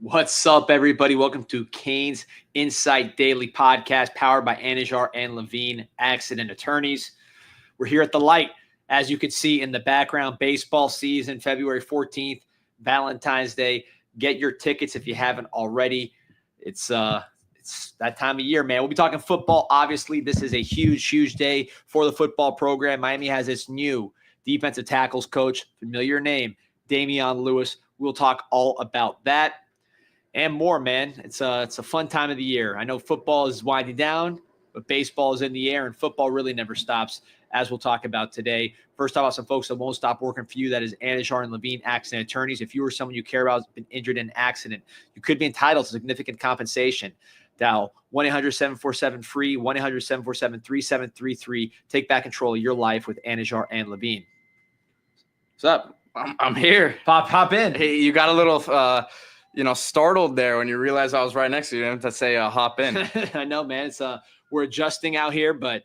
What's up, everybody? Welcome to Cane's Insight Daily Podcast, powered by Anajar and Levine Accident Attorneys. We're here at the light, as you can see in the background. Baseball season, February 14th, Valentine's Day. Get your tickets if you haven't already. It's that time of year, man. We'll be talking football. Obviously, this is a huge day for the football program. Miami has its new defensive tackles coach, familiar name, Damione Lewis. We'll talk all about that and more, man. It's a fun time of the year. I know football is winding down, but baseball is in the air, and football really never stops, as we'll talk about today. First off, some folks that won't stop working for you. That is Anajar and Levine Accident Attorneys. If you or someone you care about has been injured in an accident, you could be entitled to significant compensation. Dial 1-800-747-FREE, 1-800-747-3733. Take back control of your life with Anajar and Levine. What's up? I'm here. Hop in. Hey, you got a little startled there when you realized I was right next to you. You didn't have to say hop in. I know, man. It's we're adjusting out here, but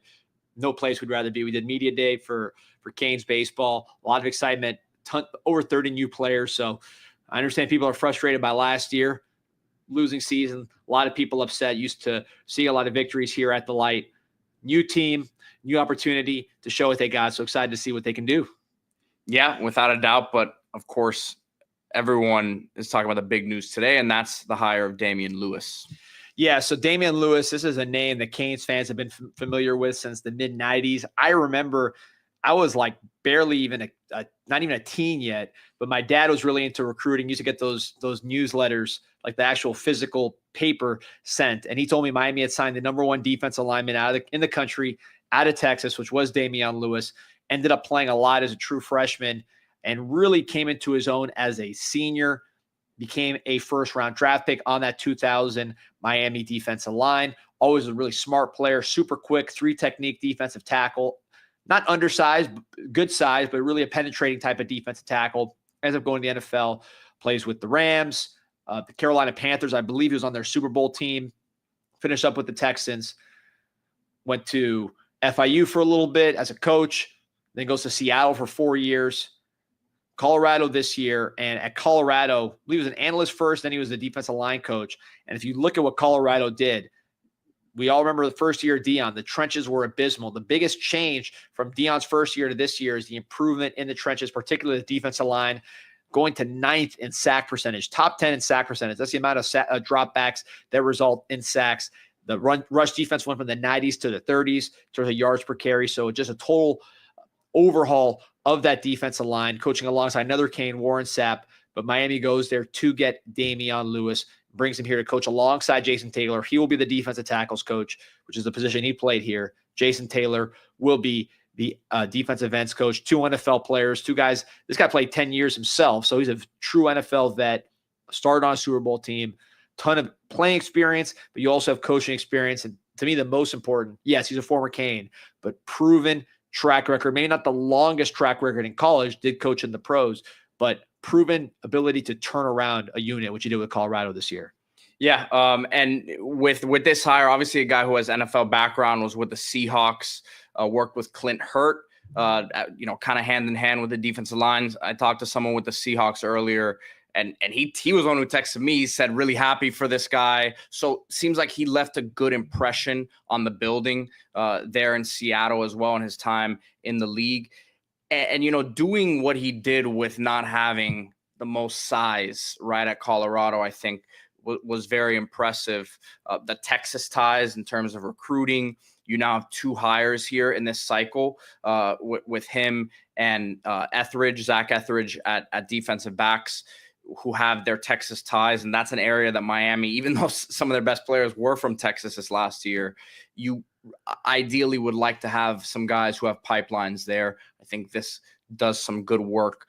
no place we'd rather be. We did media day for Canes baseball. A lot of excitement. Over 30 new players. So I understand people are frustrated by last year, losing season. A lot of people upset. Used to see a lot of victories here at the light. New team, new opportunity to show what they got. So excited to see what they can do. Yeah, without a doubt. But of course, everyone is talking about the big news today, and that's the hire of Damon Lewis. Yeah, so Damon Lewis, this is a name that Canes fans have been familiar with since the mid-'90s. I remember I was like barely even not even a teen yet, but my dad was really into recruiting. Used to get those newsletters, like the actual physical paper sent, and he told me Miami had signed the #1 defensive lineman in the country, out of Texas, which was Damon Lewis. Ended up playing a lot as a true freshman and really came into his own as a senior, became a first-round draft pick on that 2000 Miami defensive line. Always a really smart player, super quick, 3-technique defensive tackle. Not undersized, good size, but really a penetrating type of defensive tackle. Ends up going to the NFL, plays with the Rams, the Carolina Panthers. I believe he was on their Super Bowl team. Finished up with the Texans. Went to FIU for a little bit as a coach. Then goes to Seattle for 4 years. Colorado this year. And at Colorado, I believe he was an analyst first, then he was the defensive line coach. And if you look at what Colorado did, we all remember the first year of Deion, the trenches were abysmal. The biggest change from Deion's first year to this year is the improvement in the trenches, particularly the defensive line, going to 9th in sack percentage, top 10 in sack percentage. That's the amount of dropbacks that result in sacks. The rush defense went from the 90s to the 30s to the yards per carry. So just a total overhaul of that defensive line, coaching alongside another Kane, Warren Sapp. But Miami goes there to get Damon Lewis, brings him here to coach alongside Jason Taylor. He will be the defensive tackles coach, which is the position he played here. Jason Taylor will be the defensive ends coach. 2 NFL players, 2 guys. This guy played 10 years himself, so he's a true NFL vet, started on a Super Bowl team, ton of playing experience, but you also have coaching experience. And to me, the most important, yes, he's a former Cane, but proven track record, maybe not the longest track record in college, did coach in the pros, but proven ability to turn around a unit, which he did with Colorado this year. Yeah, and with this hire, obviously a guy who has NFL background, was with the Seahawks, worked with Clint Hurt, kind of hand in hand with the defensive lines. I talked to someone with the Seahawks earlier, and he was one who texted me. He said really happy for this guy. So seems like he left a good impression on the building there in Seattle as well in his time in the league. And doing what he did with not having the most size right at Colorado, I think was very impressive. The Texas ties in terms of recruiting. You now have 2 hires here in this cycle with him and Zach Etheridge at defensive backs, who have their Texas ties. And that's an area that Miami, even though some of their best players were from Texas this last year, you ideally would like to have some guys who have pipelines there. I think this does some good work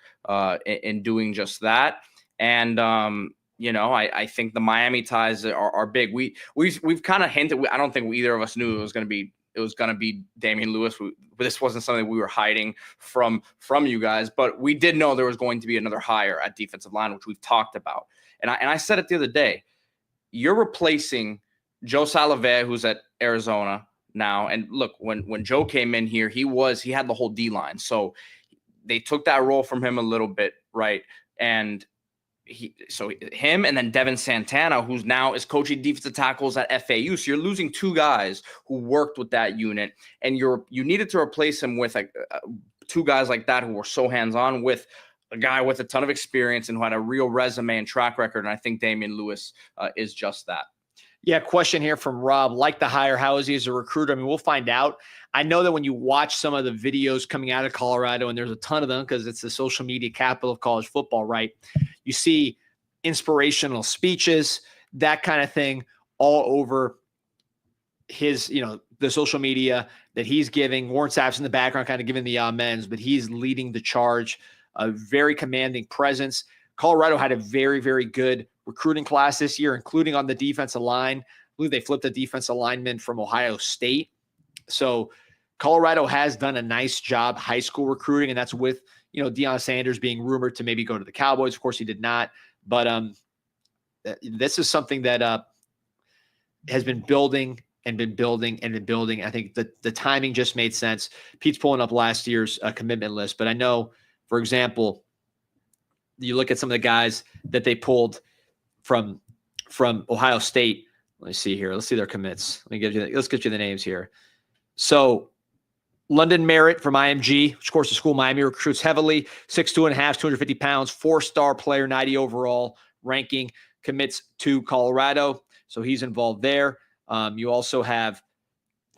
in doing just that. And, I think the Miami ties are big. We've kind of hinted. I don't think either of us knew it was going to be Damon Lewis. This wasn't something we were hiding from you guys, but we did know there was going to be another hire at defensive line, which we've talked about. And I said it the other day. You're replacing Joe Salavea, who's at Arizona now. And look, when Joe came in here, he had the whole D line. So they took that role from him a little bit, right? And him and then Devin Santana, who's now is coaching defensive tackles at FAU. So you're losing two guys who worked with that unit, and you needed to replace him with two guys like that who were so hands-on, with a guy with a ton of experience and who had a real resume and track record. And I think Damon Lewis is just that. Yeah, question here from Rob. Like the hire, how is he as a recruiter? I mean, we'll find out. I know that when you watch some of the videos coming out of Colorado, and there's a ton of them because it's the social media capital of college football, right? You see inspirational speeches, that kind of thing, all over his, the social media that he's giving. Warren Sapp's in the background kind of giving the amens, but he's leading the charge. A very commanding presence. Colorado had a very, very good recruiting class this year, including on the defensive line. I believe they flipped a defensive lineman from Ohio State. So Colorado has done a nice job high school recruiting, and that's with, Deion Sanders being rumored to maybe go to the Cowboys. Of course, he did not. But this is something that has been building and been building and been building. I think the timing just made sense. Pete's pulling up last year's commitment list, but I know, for example, you look at some of the guys that they pulled from Ohio State. Let me see here. Let's see their commits. Let's get you the names here. So London Merritt from IMG, which of course the school Miami recruits heavily, 6'2.5", 250 pounds, 4-star player, 90 overall ranking, commits to Colorado. So he's involved there. You also have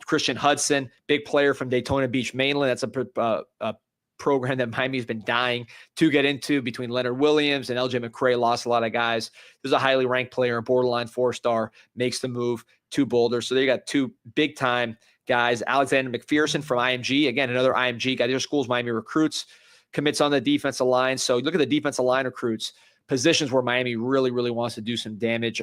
Christian Hudson, big player from Daytona Beach mainland. That's a program that Miami's been dying to get into, between Leonard Williams and LJ McCray. Lost a lot of guys. There's a highly ranked player, a borderline 4-star, makes the move to Boulder. So they got two big time guys. Alexander McPherson from IMG, again, another IMG guy. Their schools Miami recruits, commits on the defensive line. So look at the defensive line recruits, positions where Miami really, really wants to do some damage,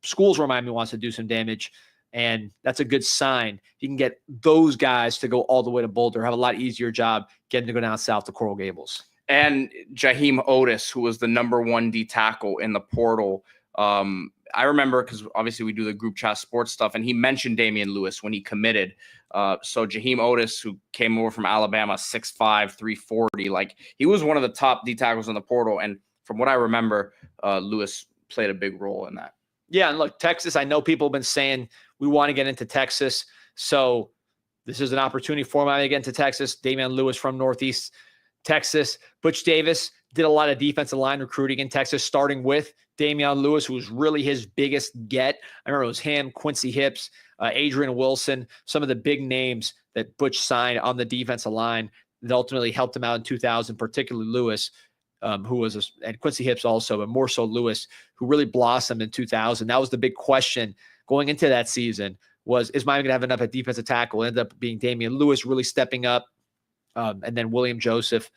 schools where Miami wants to do some damage. And that's a good sign. You can get those guys to go all the way to Boulder, have a lot easier job getting to go down south to Coral Gables. And Jaheim Otis, who was the number 1 D tackle in the portal. I remember, because obviously we do the group chat sports stuff, and he mentioned Damon Lewis when he committed. So Jaheim Otis, who came over from Alabama, 6'5", 340, like he was one of the top D tackles in the portal. And from what I remember, Lewis played a big role in that. Yeah, and look, Texas, I know people have been saying we want to get into Texas. So this is an opportunity for Miami to get into Texas. Damon Lewis from Northeast Texas. Butch Davis did a lot of defensive line recruiting in Texas, starting with Damon Lewis, who was really his biggest get. I remember it was him, Quincy Hips, Adrian Wilson, some of the big names that Butch signed on the defensive line that ultimately helped him out in 2000, particularly Lewis, who was, and Quincy Hips also, but more so Lewis, who really blossomed in 2000. That was the big question going into that season, was, is Miami going to have enough at defensive tackle? It ended up being Damon Lewis really stepping up, and then William Joseph,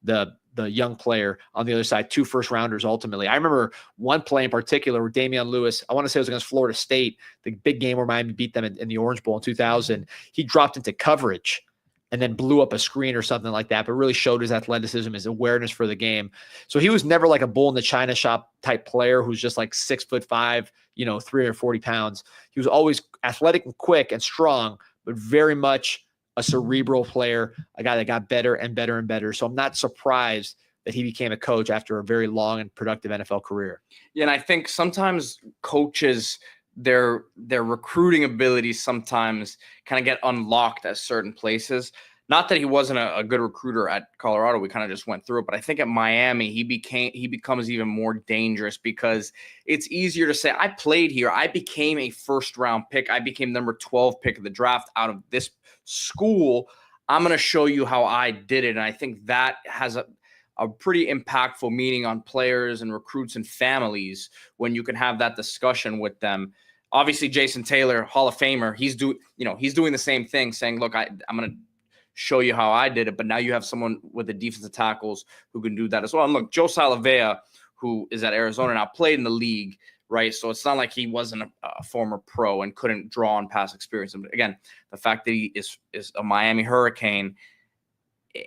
the young player on the other side, 2 first-rounders ultimately. I remember one play in particular where Damon Lewis, I want to say it was against Florida State, the big game where Miami beat them in the Orange Bowl in 2000. He dropped into coverage and then blew up a screen or something like that, but really showed his athleticism, his awareness for the game. So he was never like a bull in the china shop type player who's just like 6'5", 340 pounds. He was always athletic and quick and strong, but very much a cerebral player, a guy that got better and better and better. So I'm not surprised that he became a coach after a very long and productive NFL career. Yeah, and I think sometimes coaches, their recruiting abilities sometimes kind of get unlocked at certain places. Not that he wasn't a good recruiter at Colorado. We kind of just went through it. But I think at Miami, he becomes even more dangerous, because it's easier to say, I played here. I became a first-round pick. I became number 12 pick of the draft out of this school. I'm going to show you how I did it. And I think that has a pretty impactful meaning on players and recruits and families when you can have that discussion with them. Obviously, Jason Taylor, Hall of Famer, he's doing the same thing, saying, look, I'm going to show you how I did it. But now you have someone with the defensive tackles who can do that as well. And look, Joe Salavea, who is at Arizona now, played in the league, right? So it's not like he wasn't a former pro and couldn't draw on past experience. But again, the fact that he is a Miami Hurricane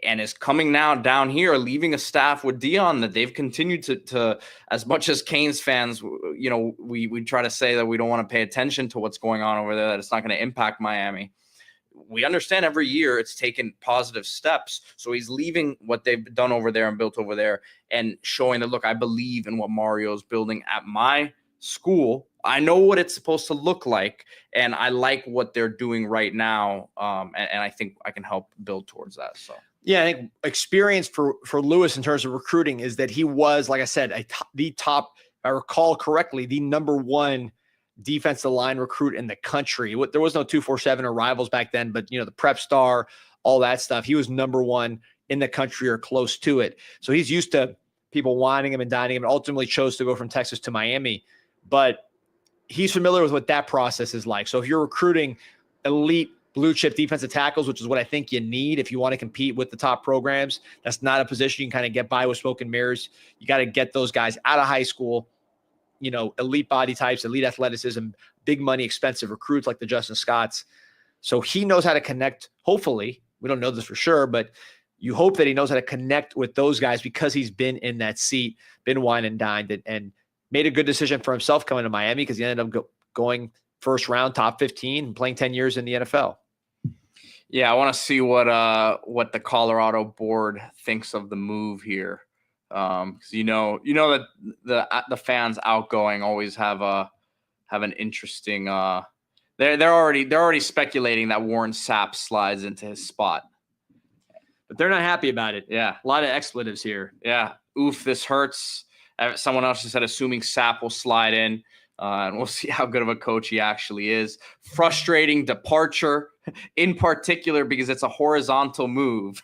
and is coming now down here, leaving a staff with Deion that they've continued to as much as Canes fans, we try to say that we don't want to pay attention to what's going on over there, that it's not going to impact Miami. we understand every year it's taken positive steps. So he's leaving what they've done over there and built over there and showing that, look, I believe in what Mario's building at my school. I know what it's supposed to look like, and I like what they're doing right now. And I think I can help build towards that. So. Yeah, I think experience for Lewis in terms of recruiting is that he was, like I said, the top, if I recall correctly, the #1 defensive line recruit in the country. There was no 247 or rivals back then, but the prep star, all that stuff. He was #1 in the country or close to it. So he's used to people wanting him and dining him, and ultimately chose to go from Texas to Miami. But he's familiar with what that process is like. So if you're recruiting elite blue chip defensive tackles, which is what I think you need if you want to compete with the top programs, that's not a position you can kind of get by with smoke and mirrors. You got to get those guys out of high school, elite body types, elite athleticism, big money, expensive recruits like the Justin Scotts. So he knows how to connect. Hopefully, we don't know this for sure, but you hope that he knows how to connect with those guys because he's been in that seat, been wine and dined, and made a good decision for himself coming to Miami because he ended up going first round, top 15, and playing 10 years in the NFL. Yeah, I want to see what the Colorado board thinks of the move here, because that the fans outgoing always have an interesting. They're already speculating that Warren Sapp slides into his spot, but they're not happy about it. Yeah, a lot of expletives here. Yeah, oof, this hurts. Someone else just said, assuming Sapp will slide in. And we'll see how good of a coach he actually is. Frustrating departure, in particular, because it's a horizontal move.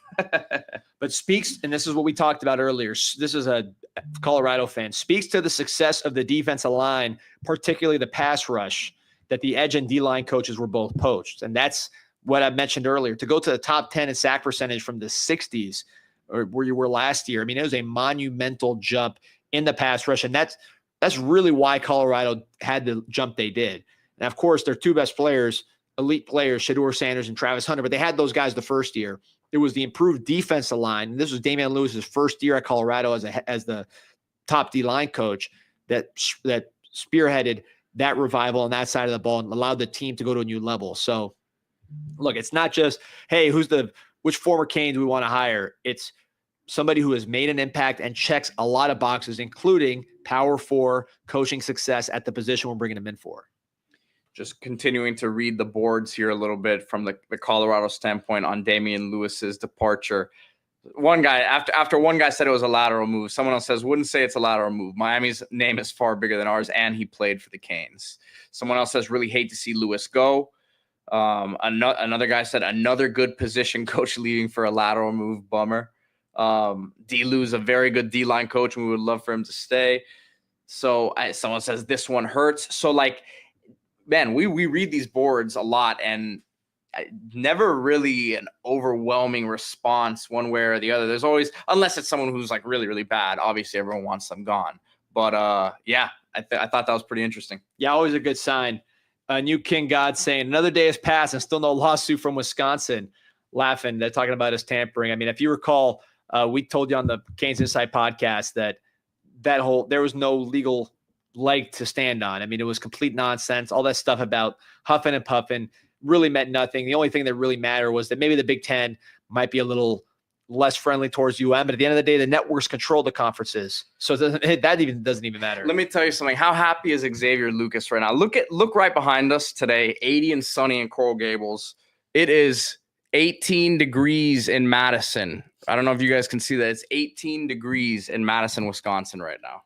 But speaks, and this is what we talked about earlier, this is a Colorado fan, speaks to the success of the defensive line, particularly the pass rush, that the edge and D-line coaches were both poached. And that's what I mentioned earlier. To go to the top 10 in sack percentage from the 60s, or where you were last year, I mean, it was a monumental jump in the pass rush, and that's really why Colorado had the jump they did. And of course, their two best players, elite players, Shedeur Sanders and Travis Hunter, but they had those guys the first year. It was the improved defensive line. And this was Damon Lewis's first year at Colorado as the top D-line coach that spearheaded that revival on that side of the ball and allowed the team to go to a new level. So look, it's not just, hey, which former Cane do we want to hire? It's somebody who has made an impact and checks a lot of boxes, including Power 4 coaching success at the position we're bringing him in for. Just continuing to read the boards here a little bit from the Colorado standpoint on Damon Lewis's departure. One guy, after one guy said it was a lateral move, someone else says, wouldn't say it's a lateral move. Miami's name is far bigger than ours, and he played for the Canes. Someone else says, really hate to see Lewis go. Another guy said, another good position coach leaving for a lateral move, bummer. D-Lou's a very good D-line coach, and we would love for him to stay. So someone says this one hurts. So man, we read these boards a lot, and never really an overwhelming response one way or the other. There's always, unless it's someone who's really, really bad. Obviously, everyone wants them gone. But yeah, I thought that was pretty interesting. Yeah, always a good sign. New King God saying another day has passed and still no lawsuit from Wisconsin. Laughing, they're talking about his tampering. I mean, if you recall, we told you on the Canes Insight podcast that there was no legal leg to stand on. I mean, it was complete nonsense. All that stuff about huffing and puffing really meant nothing. The only thing that really mattered was that maybe the Big Ten might be a little less friendly towards UM, but at the end of the day, the networks control the conferences. So that doesn't even matter. Let me tell you something. How happy is Xavier Lucas right now? Look right behind us today, 80 and sunny in Coral Gables. It is 18 degrees in Madison. I don't know if you guys can see that. It's 18 degrees in Madison, Wisconsin right now.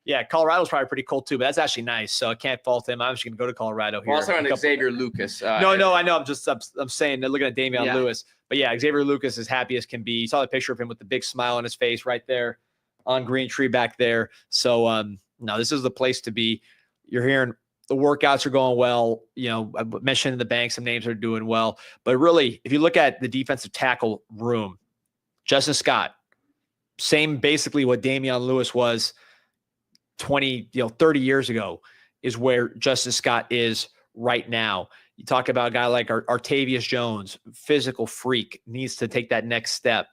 Yeah, Colorado's probably pretty cold too, but that's actually nice. So I can't fault him. I'm just going to go to Colorado here. Also, Xavier Lucas. No, I know. I'm saying they're looking at Damon Lewis, but yeah, Xavier Lucas is happy as can be. You saw the picture of him with the big smile on his face right there on Green Tree back there. So no, this is the place to be. You're hearing the workouts are going well. I mentioned in the bank some names are doing well, but really, if you look at the defensive tackle room, Justin Scott, same basically what Damon Lewis was 30 years ago is where Justin Scott is right now. You talk about a guy like Artavius Jones, physical freak, needs to take that next step.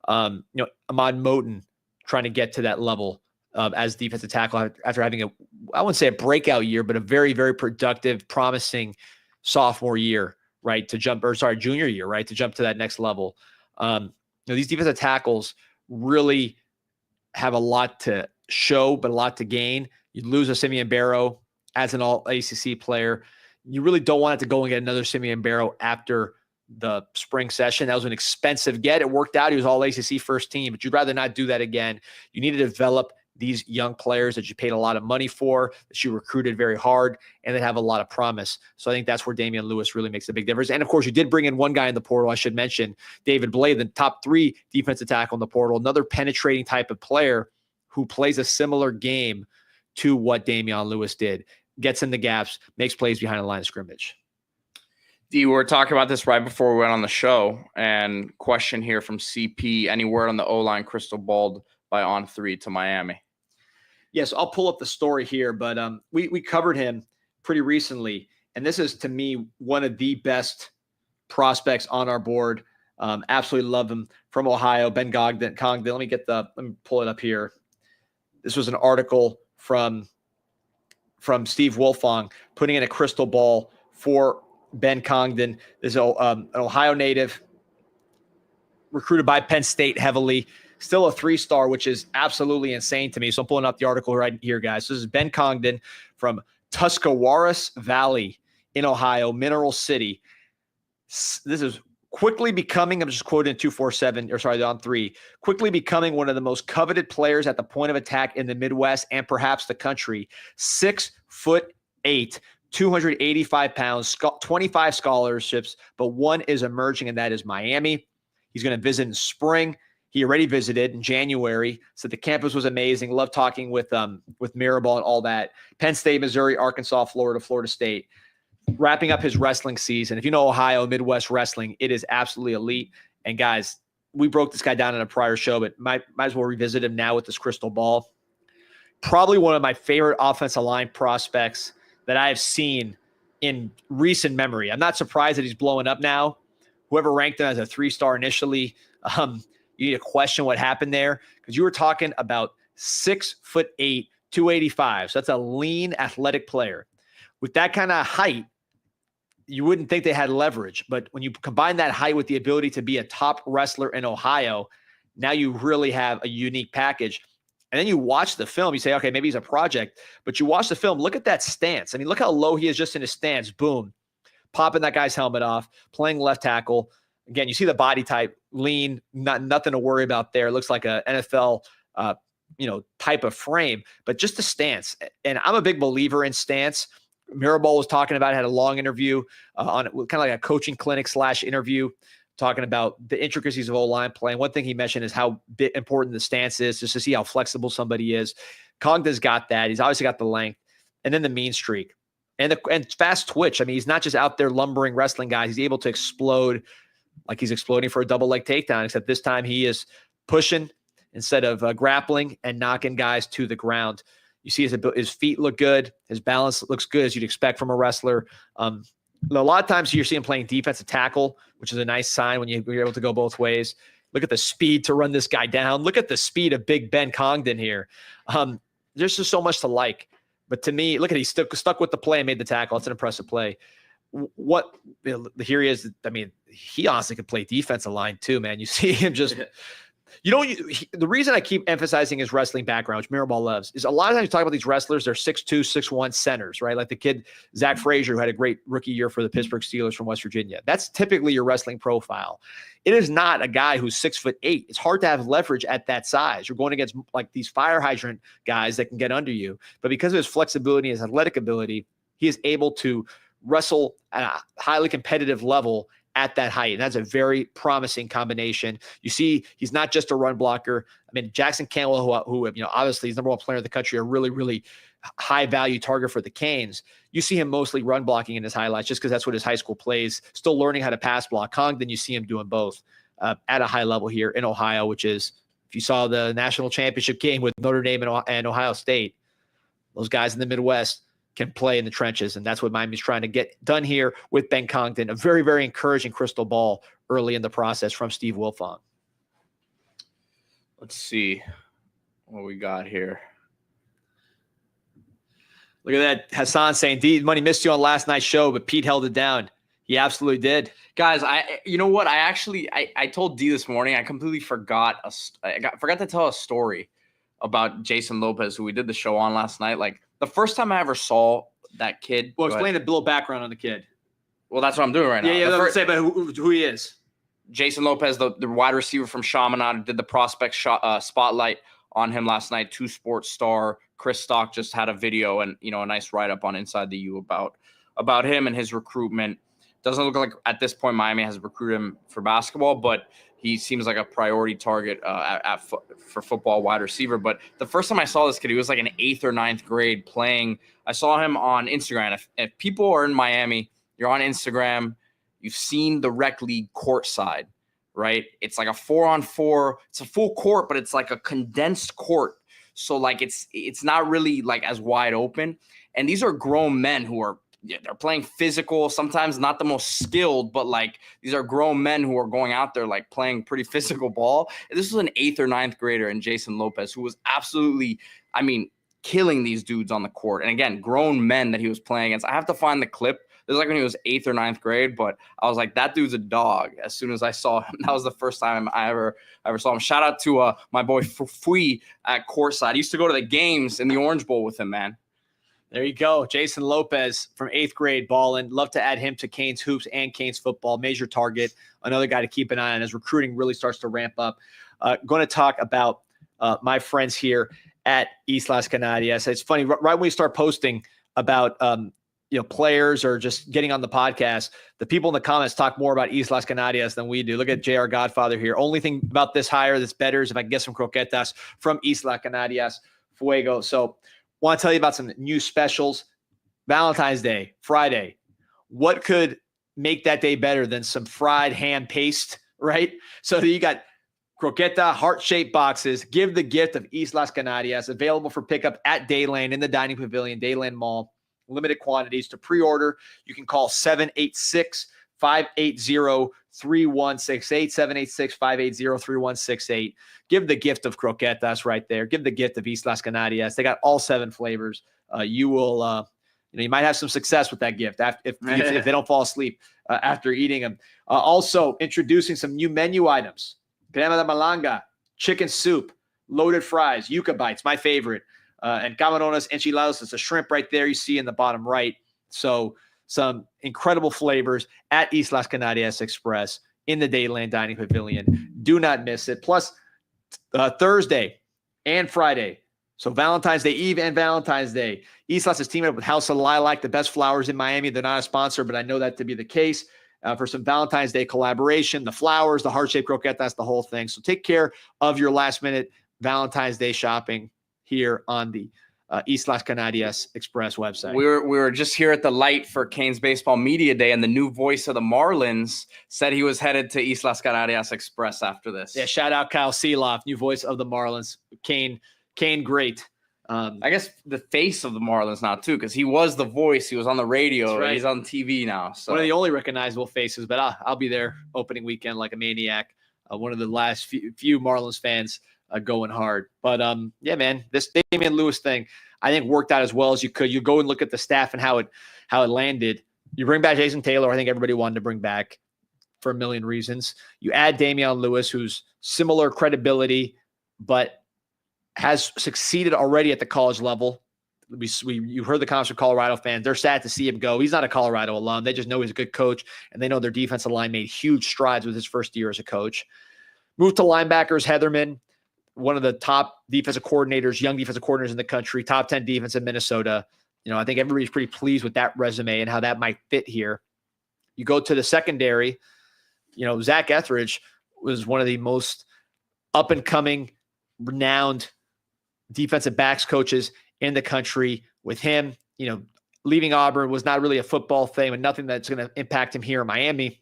Ahmad Moten trying to get to that level as defensive tackle after having I wouldn't say a breakout year, but a very, very productive, promising sophomore year right, to jump, or sorry, junior year, right, to jump to that next level. These defensive tackles really have a lot to show, but a lot to gain. You lose a Simeon Barrow as an all-ACC player. You really don't want it to go and get another Simeon Barrow after the spring session. That was an expensive get. It worked out. He was all-ACC first team, but you'd rather not do that again. You need to develop these young players that you paid a lot of money for, that you recruited very hard, and that have a lot of promise. So I think that's where Damion Lewis really makes a big difference. And, of course, you did bring in one guy in the portal, I should mention, David Blade, the top 3 defensive tackle in the portal, another penetrating type of player who plays a similar game to what Damion Lewis did. Gets in the gaps, makes plays behind the line of scrimmage. D, we were talking about this right before we went on the show, and question here from CP. Any word on the O-line crystal balled by On3 to Miami? Yes, I'll pull up the story here, but we covered him pretty recently, and this is, to me, one of the best prospects on our board. Absolutely love him. From Ohio, Ben Congdon. Let me pull it up here. This was an article from Steve Wilfong putting in a crystal ball for Ben Congdon. This is an Ohio native, recruited by Penn State heavily. Still a 3-star, which is absolutely insane to me. So I'm pulling up the article right here, guys. So this is Ben Congdon from Tuscarawas Valley in Ohio, Mineral City. This is quickly becoming, I'm just quoting 247, or sorry, on 3, quickly becoming one of the most coveted players at the point of attack in the Midwest and perhaps the country. 6'8", 285 pounds, 25 scholarships, but one is emerging, and that is Miami. He's going to visit in spring. He already visited in January, so the campus was amazing. Loved talking with Mirabal and all that. Penn State, Missouri, Arkansas, Florida, Florida State. Wrapping up his wrestling season. If you know Ohio, Midwest wrestling, it is absolutely elite. And guys, we broke this guy down in a prior show, but might as well revisit him now with this crystal ball. Probably one of my favorite offensive line prospects that I have seen in recent memory. I'm not surprised that he's blowing up now. Whoever ranked him as a 3-star initially, you need to question what happened there, because you were talking about 6'8", 285. So that's a lean, athletic player. With that kind of height, you wouldn't think they had leverage. But when you combine that height with the ability to be a top wrestler in Ohio, now you really have a unique package. And then you watch the film, you say, okay, maybe he's a project. But you watch the film, look at that stance. I mean, look how low he is just in his stance. Boom. Popping that guy's helmet off, playing left tackle. Again, you see the body type, lean, nothing to worry about there. It looks like a NFL type of frame, but just the stance. And I'm a big believer in stance. Mirabal was talking about it, had a long interview on it, kind of like a coaching clinic / interview, talking about the intricacies of O-line play. And one thing he mentioned is how important the stance is, just to see how flexible somebody is. Congdon's got that. He's obviously got the length, and then the mean streak and fast twitch. I mean, he's not just out there lumbering wrestling guys. He's able to explode like he's exploding for a double leg takedown, except this time he is pushing instead of grappling and knocking guys to the ground. You see his feet look good. His balance looks good, as you'd expect from a wrestler. A lot of times you see him playing defensive tackle, which is a nice sign when you're able to go both ways. Look at the speed to run this guy down. Look at the speed of big Ben Congdon here. There's just so much to like. But to me, look at, he stuck with the play and made the tackle. It's an impressive play. Here he is. I mean, he honestly could play defensive line too, man. You see him just the reason I keep emphasizing his wrestling background, which Mirabal loves, is a lot of times you talk about these wrestlers, they're 6'2", 6'1" centers, right? Like the kid, Zach Frazier, who had a great rookie year for the Pittsburgh Steelers from West Virginia. That's typically your wrestling profile. It is not a guy who's 6'8". It's hard to have leverage at that size. You're going against like these fire hydrant guys that can get under you. But because of his flexibility, his athletic ability, he is able to wrestle at a highly competitive level at that height. And that's a very promising combination. You see, he's not just a run blocker. I mean, Jackson Cantwell, who obviously is number one player in the country, a really, really high value target for the Canes. You see him mostly run blocking in his highlights just because that's what his high school plays. Still learning how to pass block. Congdon, you see him doing both at a high level here in Ohio, which is, if you saw the national championship game with Notre Dame and Ohio State, those guys in the Midwest can play in the trenches, and that's what Miami's trying to get done here with Ben Congdon. A very, very encouraging crystal ball early in the process from Steve Wilfong. Let's see what we got here. Look at that. Hassan saying, D, Money missed you on last night's show, but Pete held it down. He absolutely did. Guys, you know what? I told D this morning, I completely forgot forgot to tell a story about Jason Lopez, who we did the show on last night. Like, the first time I ever saw that kid. Well, explain a little background on the kid. Well, that's what I'm doing right now. Yeah, let's say about who he is. Jason Lopez, the wide receiver from Chaminade, did the prospect spotlight on him last night. 2 Sports star Chris Stock just had a video and, a nice write-up on Inside the U about him and his recruitment. Doesn't look like at this point Miami has recruited him for basketball, but he seems like a priority target for football wide receiver. But the first time I saw this kid, he was like in 8th or 9th grade playing. I saw him on Instagram. If people are in Miami, you're on Instagram, you've seen the rec league court side, right? It's like a 4-on-4. It's a full court, but it's like a condensed court. So like it's not really like as wide open. And these are grown men who are they're playing physical, sometimes not the most skilled, but like these are grown men who are going out there like playing pretty physical ball. And this was an 8th or 9th grader in Jason Lopez, who was absolutely, killing these dudes on the court. And again, grown men that he was playing against. I have to find the clip. This is like when he was 8th or 9th grade, but I was like, that dude's a dog. As soon as I saw him, that was the first time I ever saw him. Shout out to my boy Fui at courtside. I used to go to the games in the Orange Bowl with him, man. There you go. Jason Lopez from 8th grade balling. Love to add him to Canes hoops and Canes football. Major target. Another guy to keep an eye on as recruiting really starts to ramp up. Going to talk about my friends here at Islas Canarias. It's funny, right when we start posting about players or just getting on the podcast, the people in the comments talk more about Islas Canarias than we do. Look at JR Godfather here. Only thing about this hire that's better is if I can get some croquetas from Islas Canarias Fuego. So want to tell you about some new specials. Valentine's Day, Friday. What could make that day better than some fried ham paste, right? So you got croqueta heart-shaped boxes. Give the gift of Islas Canarias, available for pickup at Dayland in the Dining Pavilion, Dayland Mall. Limited quantities. To pre-order, you can call 786-580-3168, 786-580-3168. Give the gift of croquetas right there. Give the gift of Islas Canarias. They got all 7 flavors. You will, you might have some success with that gift if they don't fall asleep after eating them. Also, introducing some new menu items. Crema de malanga, chicken soup, loaded fries, yuca bites, my favorite. And camarones enchiladas. It's a shrimp right there you see in the bottom right. So some incredible flavors at Islas Canarias Express in the Dayland Dining Pavilion. Do not miss it. Plus, Thursday and Friday. So Valentine's Day Eve and Valentine's Day. Islas is teaming up with House of Lilac, the best flowers in Miami. They're not a sponsor, but I know that to be the case. For some Valentine's Day collaboration, the flowers, the heart-shaped croquetas, the whole thing. So take care of your last-minute Valentine's Day shopping here on the Islas Canarias Express website. We were just here at the light for Canes Baseball Media Day, and the new voice of the Marlins said he was headed to Islas Canarias Express after this. Yeah, shout out Kyle Seeloff, new voice of the Marlins. Cane, great. I guess the face of the Marlins now too, because he was the voice. He was on the radio. Right. He's on TV now. So one of the only recognizable faces, but I'll be there opening weekend like a maniac. One of the last few Marlins fans going hard. But yeah, man, this Damon Lewis thing, I think worked out as well as you could. You go and look at the staff and how it landed. You bring back Jason Taylor, I think everybody wanted to bring back for a million reasons. You add Damione Lewis, who's similar credibility, but has succeeded already at the college level. You heard the comments from Colorado fans. They're sad to see him go. He's not a Colorado alum. They just know he's a good coach, and they know their defensive line made huge strides with his first year as a coach. Moved to linebackers, Heatherman, one of the top defensive coordinators, young defensive coordinators in the country, top 10 defense in Minnesota. I think everybody's pretty pleased with that resume and how that might fit here. You go to the secondary, Zach Etheridge was one of the most up-and-coming, renowned defensive backs coaches in the country. With him, leaving Auburn was not really a football thing and nothing that's going to impact him here in Miami.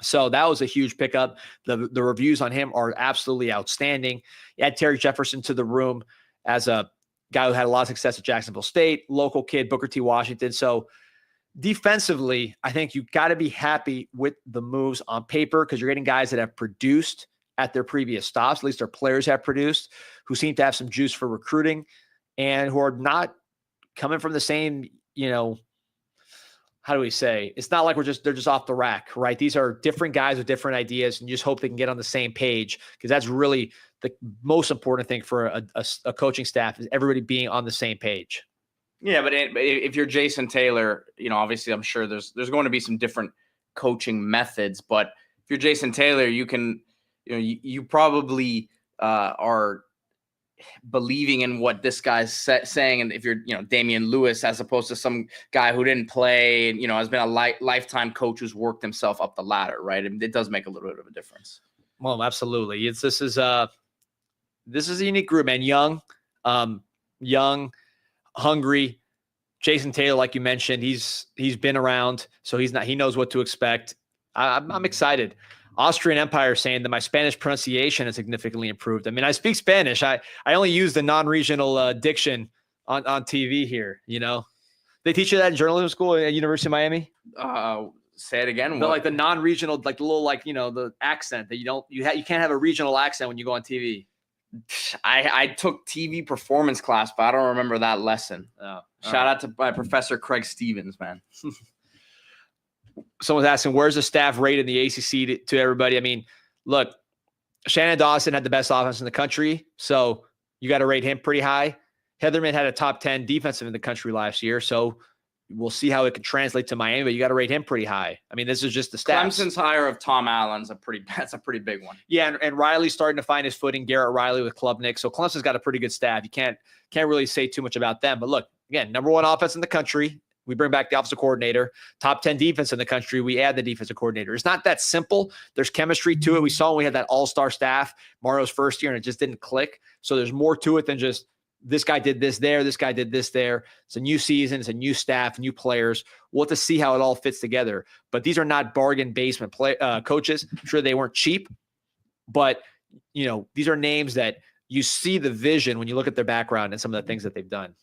So that was a huge pickup. The reviews on him are absolutely outstanding. You had Terry Jefferson to the room as a guy who had a lot of success at Jacksonville State, local kid, Booker T. Washington. So defensively, I think you've got to be happy with the moves on paper because you're getting guys that have produced at their previous stops. At least their players have produced, who seem to have some juice for recruiting and who are not coming from the same, how do we say? It's not like they're just off the rack, right? These are different guys with different ideas, and you just hope they can get on the same page, because that's really the most important thing for a coaching staff, is everybody being on the same page. Yeah, but if you're Jason Taylor, obviously I'm sure there's going to be some different coaching methods, but if you're Jason Taylor, you can, you probably are believing in what this guy's saying. And if you're, Damion Lewis, as opposed to some guy who didn't play and, has been a lifetime coach who's worked himself up the ladder, right? It does make a little bit of a difference. Well, absolutely. This is a unique group, man. Young, hungry. Jason Taylor, like you mentioned, he's been around, so he knows what to expect. I'm excited. Austrian Empire saying that my Spanish pronunciation has significantly improved. I mean, I speak Spanish. I only use the non-regional diction on TV here. They teach you that in journalism school at University of Miami. Say it again. Like the non-regional, like the little, the accent that you can't have a regional accent when you go on TV. I took TV performance class, but I don't remember that lesson. Shout out to my professor Craig Stevens, man. Someone's asking, where's the staff rate in the ACC to everybody? I mean, look, Shannon Dawson had the best offense in the country, so you got to rate him pretty high. Heatherman had a top 10 defensive in the country last year, so we'll see how it can translate to Miami, but you got to rate him pretty high. I mean, this is just the stats. Clemson's hire of Tom Allen's that's a pretty big one. Yeah, and Riley's starting to find his footing, Garrett Riley with Klubnik. So Clemson's got a pretty good staff. You can't really say too much about them. But look, again, number 1 offense in the country. We bring back the offensive coordinator. Top 10 defense in the country. We add the defensive coordinator. It's not that simple. There's chemistry to it. We saw when we had that all-star staff Mario's first year, and it just didn't click. So there's more to it than just this guy did this there, this guy did this there. It's a new season. It's a new staff, new players. We'll have to see how it all fits together. But these are not bargain basement coaches. I'm sure they weren't cheap. But, these are names that you see the vision when you look at their background and some of the things that they've done.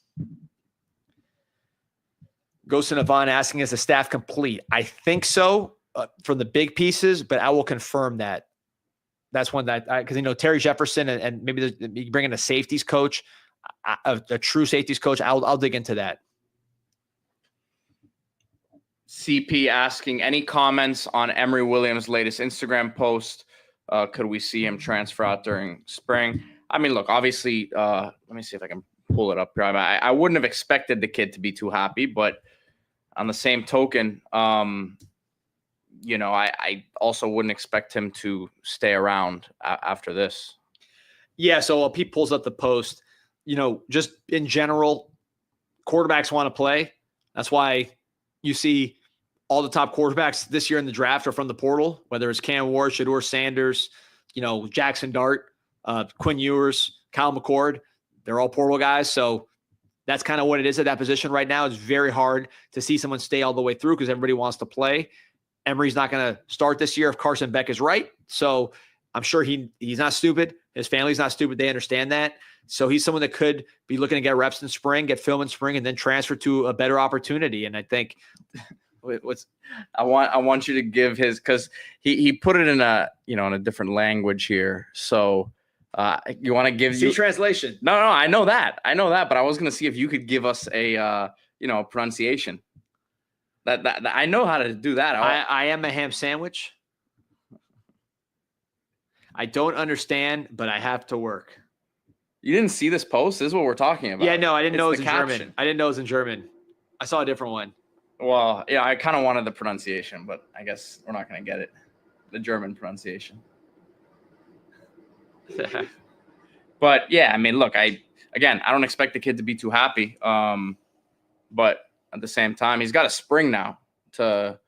Ghost and Yvonne asking, is the staff complete? I think so from the big pieces, but I will confirm that. That's one that because Terry Jefferson and maybe you bring in a safeties coach, a true safeties coach. I'll dig into that. CP asking, any comments on Emory Williams' latest Instagram post? Could we see him transfer out during spring? I mean, look, obviously, let me see if I can pull it up here. I wouldn't have expected the kid to be too happy, but on the same token, I also wouldn't expect him to stay around after this. Yeah, so while Pete pulls up the post, just in general, quarterbacks want to play. That's why you see all the top quarterbacks this year in the draft are from the portal, whether it's Cam Ward, Shedeur Sanders, Jackson Dart, Quinn Ewers, Kyle McCord. They're all portal guys. So that's kind of what it is at that position right now. It's very hard to see someone stay all the way through because everybody wants to play. Emory's not going to start this year if Carson Beck is right. So I'm sure he's not stupid. His family's not stupid. They understand that. So he's someone that could be looking to get reps in spring, get film in spring, and then transfer to a better opportunity. And I think I want you to give his, because he put it in in a different language here. So you want to give translation? No, I know that, but I was going to see if you could give us a pronunciation. That I know how to do that. I am a ham sandwich. I don't understand, but I have to work. You didn't see this post? This is what we're talking about. Yeah, no, I didn't know it was in German. I didn't know it was in German. I saw a different one. Well, yeah, I kind of wanted the pronunciation, but I guess we're not going to get it. The German pronunciation. But yeah, I mean, look, I don't expect the kid to be too happy. But at the same time, he's got a spring now to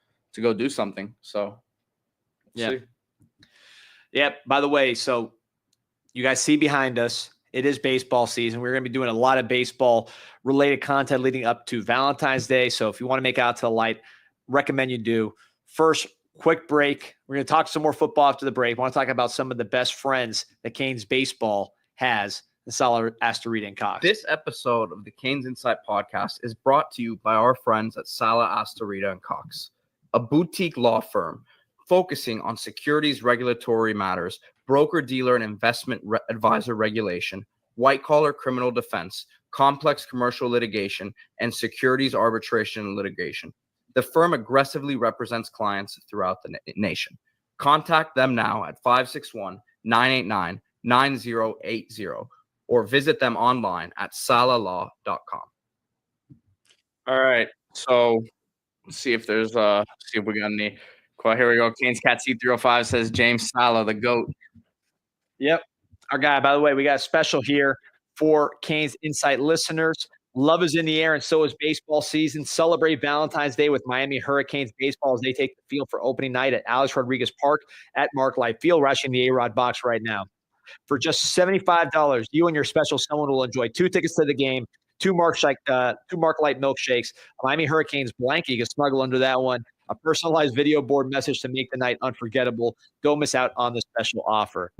go do something. So yeah. See. Yeah. By the way, so you guys see behind us, it is baseball season. We're going to be doing a lot of baseball related content leading up to Valentine's Day. So if you want to make it out to the light, recommend you do. First, quick break. We're going to talk some more football after the break. I want to talk about some of the best friends that Canes baseball has in Sala Astorita and Cox. This episode of the Canes Insight Podcast is brought to you by our friends at Sala Astorita and Cox, a boutique law firm focusing on securities regulatory matters, broker-dealer and investment advisor regulation, white-collar criminal defense, complex commercial litigation, and securities arbitration and litigation. The firm aggressively represents clients throughout the nation. Contact them now at 561-989-9080 or visit them online at salalaw.com. All right. So let's see if there's see if we got any. Well, here we go. Canes Cat C305 says James Sala, the GOAT. Yep. Our guy, by the way, we got a special here for Canes Insight listeners. Love is in the air, and so is baseball season. Celebrate Valentine's Day with Miami Hurricanes baseball as they take the field for opening night at Alex Rodriguez Park at Mark Life Field. Rushing the A-Rod box right now. For just $75, you and your special someone will enjoy 2 tickets to the game, 2 Mark Light milkshakes, a Miami Hurricanes blanket. You can smuggle under that one. A personalized video board message to make the night unforgettable. Don't miss out on the special offer.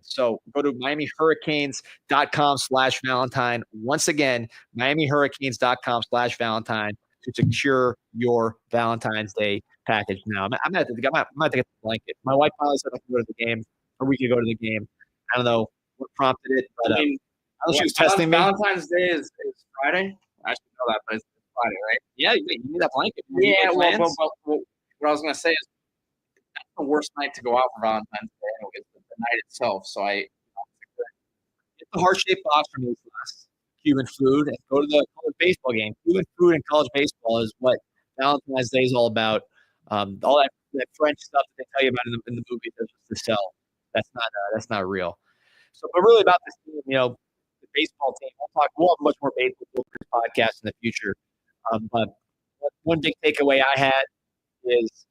So go to MiamiHurricanes.com/Valentine. Once again, MiamiHurricanes.com/Valentine to secure your Valentine's Day package. Now, I'm gonna have to get the blanket. My wife finally said I could go to the game, or we could go to the game. I don't know what prompted it, but I mean, she was testing me. Valentine's Day is Friday. I should know that, but it's Friday, right? Yeah, you need that blanket. Yeah, well, what I was gonna say is that's the worst night to go out for Valentine's Day. Anyways, the night itself. So get the heart-shaped box from Islas Cuban food and go to the college baseball game. Cuban food and college baseball is what Valentine's Day is all about. All that French stuff that they tell you about in the movies is just to sell. That's not real. So, but really about this team, the baseball team. We'll have much more baseball podcast in the future. But one big takeaway I had is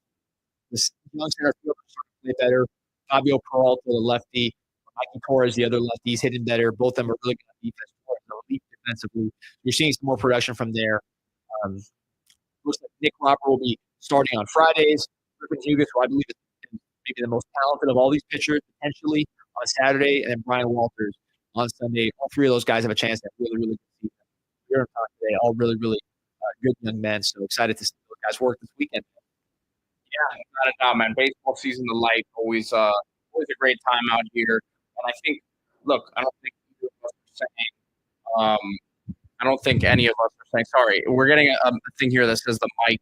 this young center fielder starting to play better. Fabio Peralta, the lefty, Mikey Torres, the other lefty, he's hitting better. Both of them are really good on defense. Elite defensively. You're seeing some more production from there. Looks like Nick Roper will be starting on Fridays. Griffin Hughes, who I believe is maybe the most talented of all these pitchers, potentially on Saturday, and then Brian Walters on Sunday. All 3 of those guys have a chance to have really, really good season. We're going to talk today. All really, really good young men. So excited to see those guys work this weekend. Yeah, not a doubt, man. Baseball season, the light, always a great time out here. And I think, look, I don't think either of us are saying, I don't think any of us are saying, sorry, we're getting a thing here that says the mic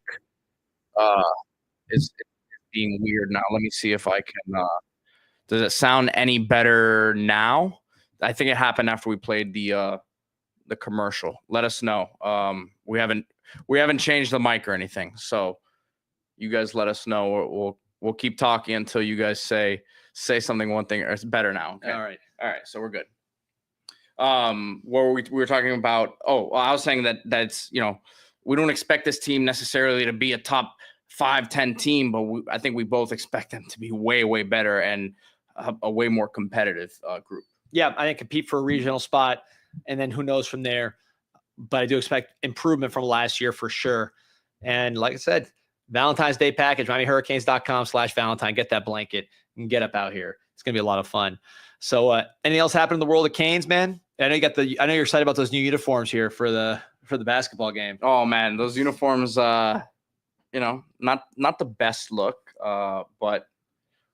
is being weird now. Let me see if I can, does it sound any better now? I think it happened after we played the commercial. Let us know. We haven't changed the mic or anything. So you guys let us know. We'll keep talking until you guys say something, one thing, or it's better now. Okay? All right. So we're good. What were we were talking about? Oh, well, I was saying that that's, we don't expect this team necessarily to be a top 5-10 team, but I think we both expect them to be way, way better and a way more competitive group. Yeah, I think compete for a regional spot, and then who knows from there. But I do expect improvement from last year for sure. And like I said, Valentine's Day package, MiamiHurricanes.com/Valentine. Get that blanket and get up out here. It's going to be a lot of fun. So anything else happen in the world of Canes, man? I know you're excited about those new uniforms here for the basketball game. Oh man, those uniforms, not the best look, but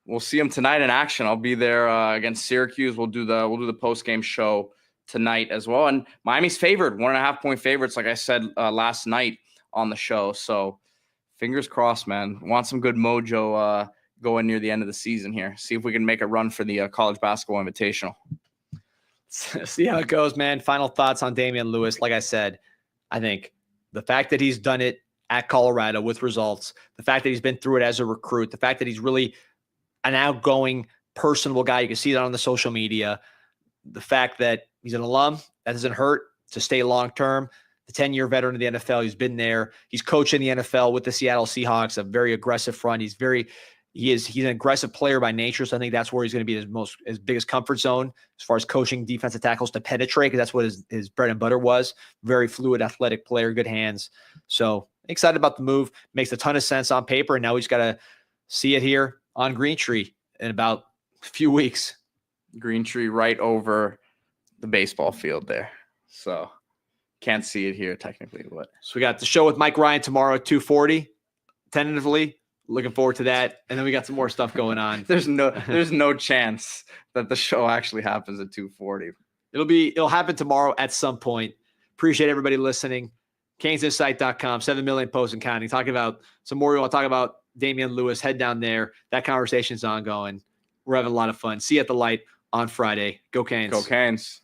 we'll see them tonight in action. I'll be there against Syracuse. We'll do the post-game show tonight as well. And Miami's favored, 1.5-point favorites, like I said last night on the show. So fingers crossed, man. Want some good mojo going near the end of the season here. See if we can make a run for the college basketball invitational. See how it goes, man. Final thoughts on Damon Lewis. Like I said, I think the fact that he's done it at Colorado with results, the fact that he's been through it as a recruit, the fact that he's really an outgoing, personable guy. You can see that on the social media. The fact that he's an alum, that doesn't hurt to stay long-term. The 10-year veteran of the NFL, he's been there. He's coaching the NFL with the Seattle Seahawks, a very aggressive front. He's an aggressive player by nature. So I think that's where he's going to be his biggest comfort zone as far as coaching defensive tackles to penetrate, because that's what his bread and butter was. Very fluid, athletic player, good hands. So excited about the move. Makes a ton of sense on paper. And now we just got to see it here on Green Tree in about a few weeks. Green Tree right over the baseball field there. So can't see it here technically. But so we got the show with Mike Ryan tomorrow at 2:40, tentatively. Looking forward to that. And then we got some more stuff going on. There's no chance that the show actually happens at 2:40. It'll happen tomorrow at some point. Appreciate everybody listening. CanesInsight.com, 7 million posts and counting. Talking about some more. We want to talk about Damon Lewis. Head down there. That conversation's ongoing. We're having a lot of fun. See you at the light on Friday. Go Canes. Go Canes.